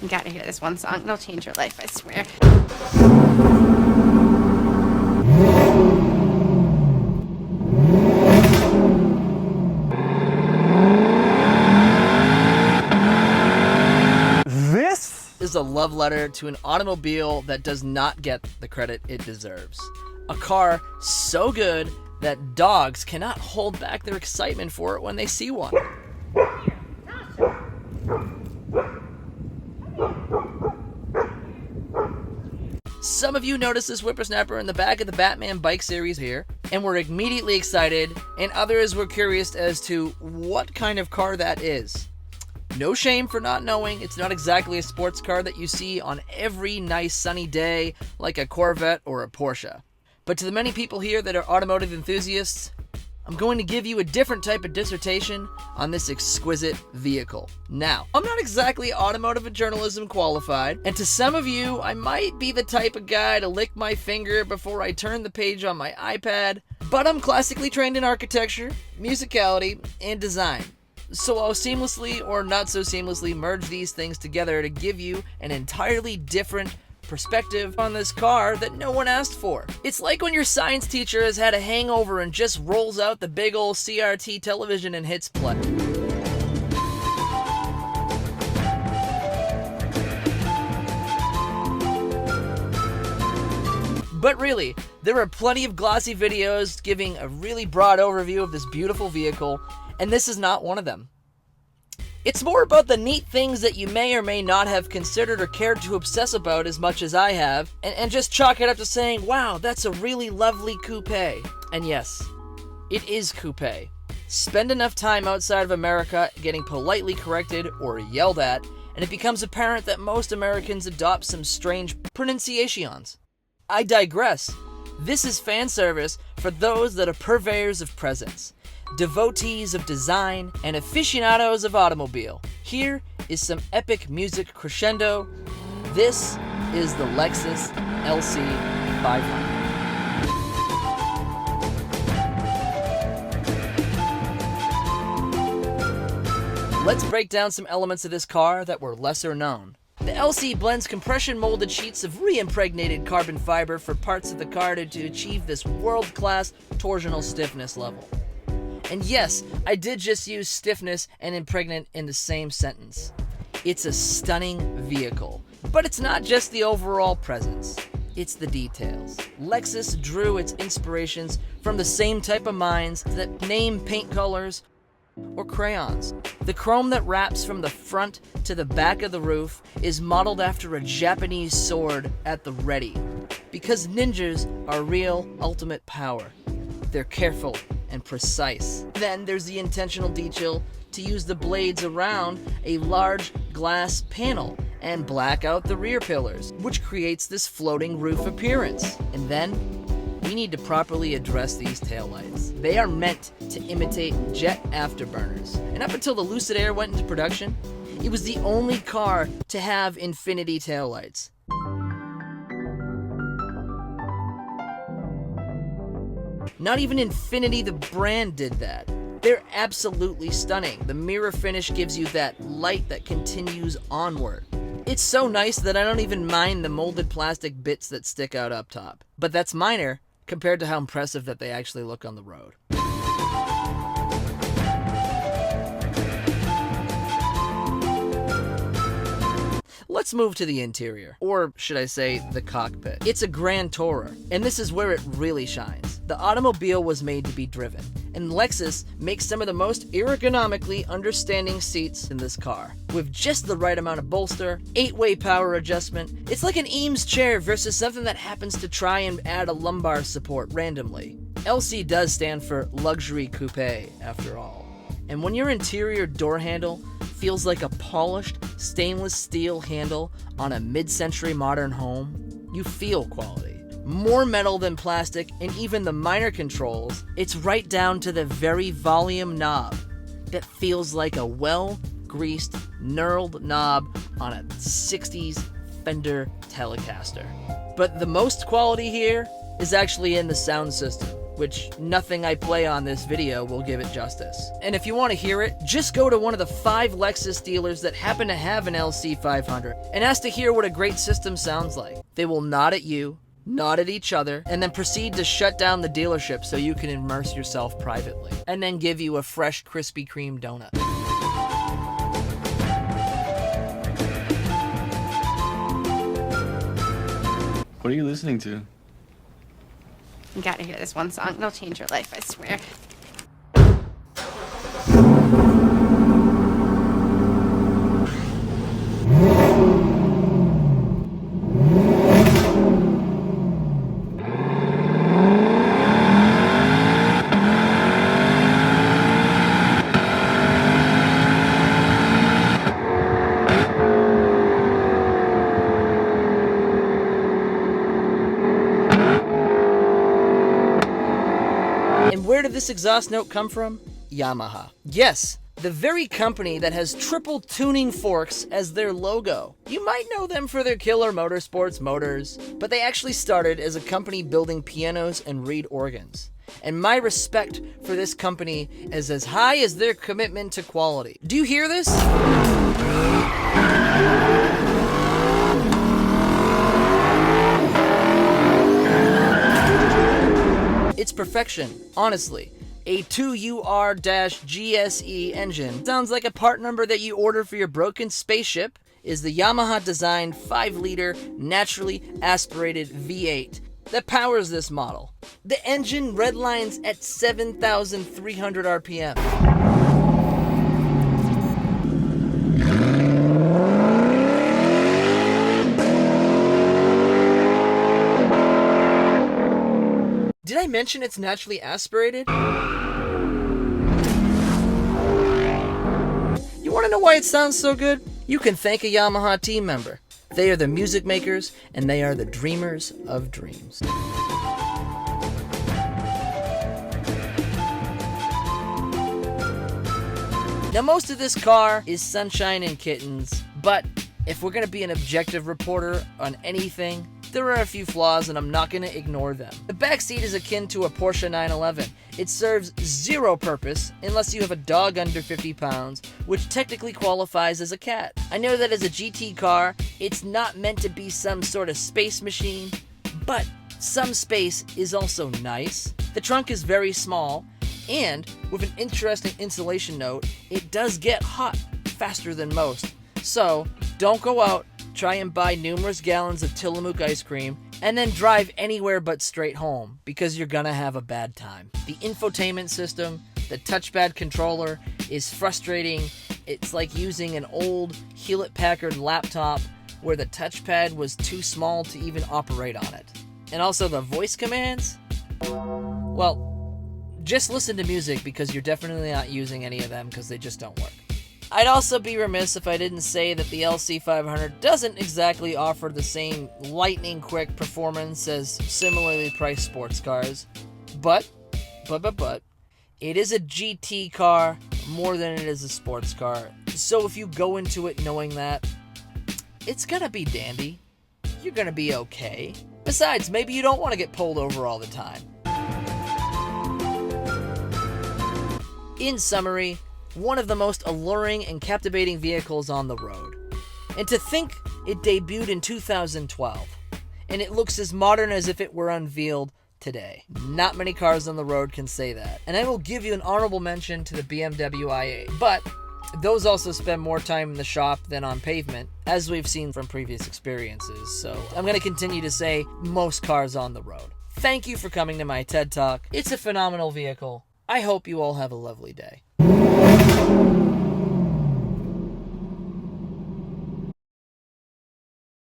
You gotta hear this one song. It'll change your life, I swear. This is a love letter to an automobile that does not get the credit it deserves. A car so good that dogs cannot hold back their excitement for it when they see one. Some of you noticed this whippersnapper in the back of the Batman bike series here, and were immediately excited, and others were curious as to what kind of car that is. No shame for not knowing. It's not exactly a sports car that you see on every nice sunny day like a Corvette or a Porsche. But to the many people here that are automotive enthusiasts, I'm going to give you a different type of dissertation on this exquisite vehicle. Now, I'm not exactly automotive journalism qualified, and to some of you, I might be the type of guy to lick my finger before I turn the page on my iPad, but I'm classically trained in architecture, musicality, and design. So I'll seamlessly or not so seamlessly merge these things together to give you an entirely different perspective on this car that no one asked for. It's like when your science teacher has had a hangover and just rolls out the big old CRT television and hits play. But really, there are plenty of glossy videos giving a really broad overview of this beautiful vehicle, and this is not one of them. It's more about the neat things that you may or may not have considered or cared to obsess about as much as I have, and just chalk it up to saying, wow, that's a really lovely coupe. And yes, it is coupe. Spend enough time outside of America getting politely corrected or yelled at, and it becomes apparent that most Americans adopt some strange pronunciations. I digress. This is fan service for those that are purveyors of presents, devotees of design, and aficionados of automobile. Here is some epic music crescendo. This is the Lexus LC500. Let's break down some elements of this car that were lesser known. The LC blends compression molded sheets of re-impregnated carbon fiber for parts of the car to achieve this world-class torsional stiffness level. And yes, I did just use stiffness and impregnant in the same sentence. It's a stunning vehicle, but it's not just the overall presence, it's the details. Lexus drew its inspirations from the same type of minds that name paint colors or crayons. The chrome that wraps from the front to the back of the roof is modeled after a Japanese sword at the ready, because ninjas are real ultimate power. They're careful and precise. Then there's the intentional detail to use the blades around a large glass panel and black out the rear pillars, which creates this floating roof appearance. And then we need to properly address these taillights. They are meant to imitate jet afterburners. And up until the Lucid Air went into production, it was the only car to have infinity taillights. Not even Infiniti, the brand, did that. They're absolutely stunning. The mirror finish gives you that light that continues onward. It's so nice that I don't even mind the molded plastic bits that stick out up top. But that's minor compared to how impressive that they actually look on the road. Let's move to the interior, or should I say the cockpit. It's a grand tourer, and this is where it really shines. The automobile was made to be driven, and Lexus makes some of the most ergonomically understanding seats in this car. With just the right amount of bolster, 8-way power adjustment, it's like an Eames chair versus something that happens to try and add a lumbar support randomly. LC does stand for luxury coupe, after all. And when your interior door handle feels like a polished stainless steel handle on a mid-century modern home, you feel quality. More metal than plastic, and even the minor controls, it's right down to the very volume knob that feels like a well-greased, knurled knob on a 60s Fender Telecaster. But the most quality here is actually in the sound system. which nothing I play on this video will give it justice. And if you want to hear it, just go to one of the 5 Lexus dealers that happen to have an LC500 and ask to hear what a great system sounds like. They will nod at you, nod at each other, and then proceed to shut down the dealership so you can immerse yourself privately, and then give you a fresh Krispy Kreme donut. What are you listening to? You gotta hear this one song. It'll change your life, I swear. And where did this exhaust note come from? Yamaha. Yes, the very company that has triple tuning forks as their logo. You might know them for their killer motorsports motors, but they actually started as a company building pianos and reed organs. And my respect for this company is as high as their commitment to quality. Do you hear this? It's perfection, honestly. A 2UR-GSE engine sounds like a part number that you order for your broken spaceship is the Yamaha-designed 5-liter naturally aspirated V8 that powers this model. The engine redlines at 7,300 RPM. Did I mention it's naturally aspirated? You want to know why it sounds so good? You can thank a Yamaha team member. They are the music makers, and they are the dreamers of dreams. Now, most of this car is sunshine and kittens, but if we're going to be an objective reporter on anything, there are a few flaws and I'm not going to ignore them. The backseat is akin to a Porsche 911. It serves zero purpose unless you have a dog under 50 pounds, which technically qualifies as a cat. I know that as a GT car, it's not meant to be some sort of space machine, but some space is also nice. The trunk is very small, and with an interesting insulation note, it does get hot faster than most. So, don't go out, try and buy numerous gallons of Tillamook ice cream, and then drive anywhere but straight home, because you're gonna have a bad time. The infotainment system, the touchpad controller, is frustrating. It's like using an old Hewlett-Packard laptop where the touchpad was too small to even operate on it. And also the voice commands? Well, just listen to music because you're definitely not using any of them because they just don't work. I'd also be remiss if I didn't say that the LC500 doesn't exactly offer the same lightning-quick performance as similarly priced sports cars, but, it is a GT car more than it is a sports car, so if you go into it knowing that, it's gonna be dandy. You're gonna be okay. Besides, maybe you don't want to get pulled over all the time. In summary, one of the most alluring and captivating vehicles on the road. And to think it debuted in 2012, and it looks as modern as if it were unveiled today. Not many cars on the road can say that. And I will give you an honorable mention to the BMW i8, but those also spend more time in the shop than on pavement, as we've seen from previous experiences, so I'm going to continue to say most cars on the road. Thank you for coming to my TED Talk. It's a phenomenal vehicle. I hope you all have a lovely day.